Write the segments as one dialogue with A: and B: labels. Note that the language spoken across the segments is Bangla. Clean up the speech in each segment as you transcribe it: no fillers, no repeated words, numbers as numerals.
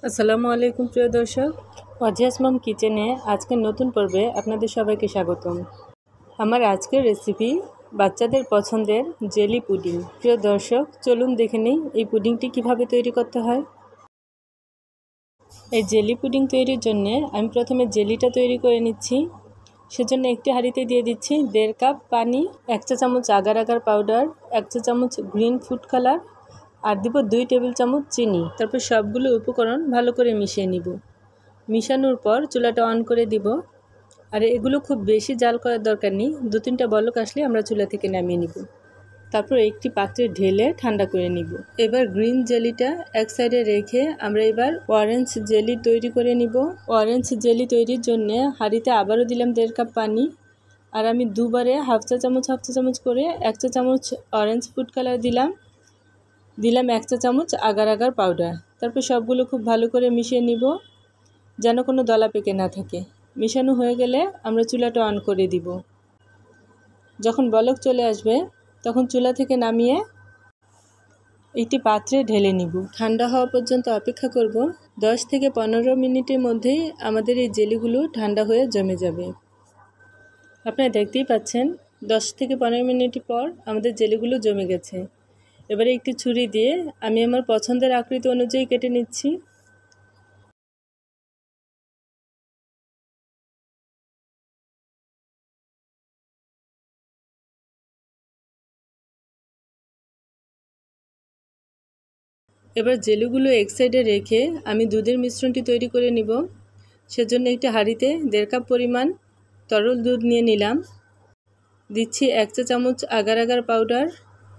A: আসসালামু আলাইকুম প্রিয় দর্শক, ওয়াজিয়াস মম কিচেনে আজকের নতুন পর্বে আপনাদের সবাইকে স্বাগতম। আমার আজকের রেসিপি বাচ্চাদের পছন্দের জেলি পুডিং। প্রিয় দর্শক, চলুন দেখে নিই এই পুডিংটি কিভাবে তৈরি করতে হয়। এই জেলি পুডিং তৈরির জন্য আমি প্রথমে জেলিটা তৈরি করে নিচ্ছি। সেজন্য একটি হাঁড়িতে দিয়ে দিচ্ছি 1.5 কাপ পানি, 1 চা চামচ আগার আগার পাউডার, 1 চা চামচ গ্রিন ফুড কালার আর দিব 2 টেবিল চামচ চিনি। তারপর সবগুলো উপকরণ ভালো করে মিশিয়ে নিব। মিশানোর পর চুলাটা অন করে দিব। আর এগুলো খুব বেশি জাল করার দরকার নেই, 2-3টা বলক আসলে আমরা চুলা থেকে নামিয়ে নিব। তারপর একটি পাত্রে ঢেলে ঠান্ডা করে নিব। এবার গ্রিন জেলিটা এক সাইডে রেখে আমরা এবার অরেঞ্জ জেলি তৈরি করে নিব। অরেঞ্জ জেলি তৈরির জন্য হাঁড়িতে আবারও দিলাম 1.5 কাপ পানি। আর আমি দুবারে হাফ চা চামচ করে 1 চা চামচ অরেঞ্জ ফুড কালার দিলাম 1 চা চামচ আগার আগার পাউডার। তারপর সবগুলো খুব ভালো করে মিশিয়ে নিব, যেন কোনো দলা পেকে না থাকে। মিশানো হয়ে গেলে আমরা চুলাটা অন করে দিব। যখন বলক চলে আসবে তখন চুলা থেকে নামিয়ে একটি পাত্রে ঢেলে নিব। ঠান্ডা হওয়া পর্যন্ত অপেক্ষা করব। 10 থেকে 15 মিনিটের মধ্যেই আমাদের এই জেলিগুলো ঠান্ডা হয়ে জমে যাবে। আপনারা দেখতেই পাচ্ছেন 10 থেকে 15 মিনিট পর আমাদের জেলিগুলো জমে গেছে। এবারে একটি ছুরি দিয়ে আমি আমার পছন্দের আকৃতি অনুযায়ী কেটে নিচ্ছি। এবার জেলিগুলো এক সাইডে রেখে আমি দুধের মিশ্রণটি তৈরি করে নিব। সেজন্য একটি হাঁড়িতে 1.5 কাপ পরিমাণ তরল দুধ নিয়ে নিলাম। দিচ্ছি 1 চা চামচ আগার আগার পাউডার,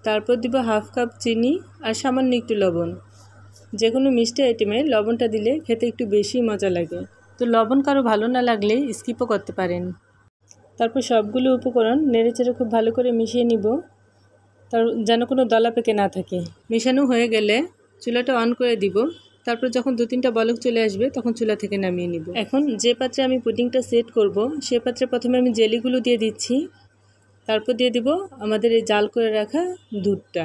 A: তারপর দিব হাফ কাপ চিনি আর সামান্য একটু লবণ। যে কোনো মিষ্টি আইটেমে লবণটা দিলে খেতে একটু বেশি মজা লাগে, তো লবণ কারো ভালো না লাগলে স্কিপও করতে পারেন। তারপর সবগুলো উপকরণ নেড়েচেড়ে খুব ভালো করে মিশিয়ে নিব, তার যেন কোনো দলা পেকে না থাকে। মেশানো হয়ে গেলে চুলাটা অন করে দিব। তারপর যখন 2-3টা বলক চলে আসবে তখন চুলা থেকে নামিয়ে নিব। এখন যে পাত্রে আমি পুডিংটা সেট করব সে পাত্রে প্রথমে আমি জেলিগুলো দিয়ে দিচ্ছি। তারপর দিয়ে দিব আমাদের এই জাল করে রাখা দুধটা।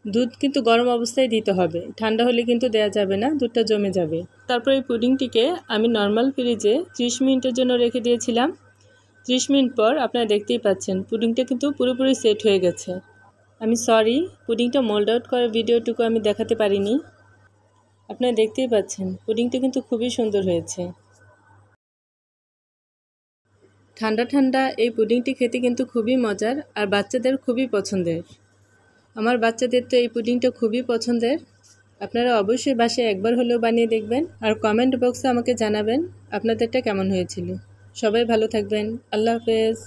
A: দুধ কিন্তু গরম অবস্থায় দিতে হবে, ঠান্ডা হলে কিন্তু দেয়া যাবে না, দুধটা জমে যাবে। তারপর এই পুডিংটিকে আমি নর্মাল ফ্রিজে 30 মিনিটের জন্য রেখে দিয়েছিলাম। 30 মিনিট পর আপনারা দেখতেই পাচ্ছেন পুডিংটা কিন্তু পুরোপুরি সেট হয়ে গেছে। আমি সরি, পুডিংটা মোল্ড আউট করার ভিডিওটুকু আমি দেখাতে পারিনি। আপনারা দেখতেই পাচ্ছেন পুডিংটা কিন্তু খুবই সুন্দর হয়েছে। ঠান্ডা ঠান্ডা এই পুডিংটি খেতে কিন্তু খুবই মজার আর বাচ্চাদের খুবই পছন্দের। আমার বাচ্চাদের তো এই পুডিংটা খুবই পছন্দের। আপনারা অবশ্যই বাসায় একবার হলেও বানিয়ে দেখবেন আর কমেন্ট বক্সে আমাকে জানাবেন আপনাদেরটা কেমন হয়েছিল। সবাই ভালো থাকবেন। আল্লাহ হাফেজ।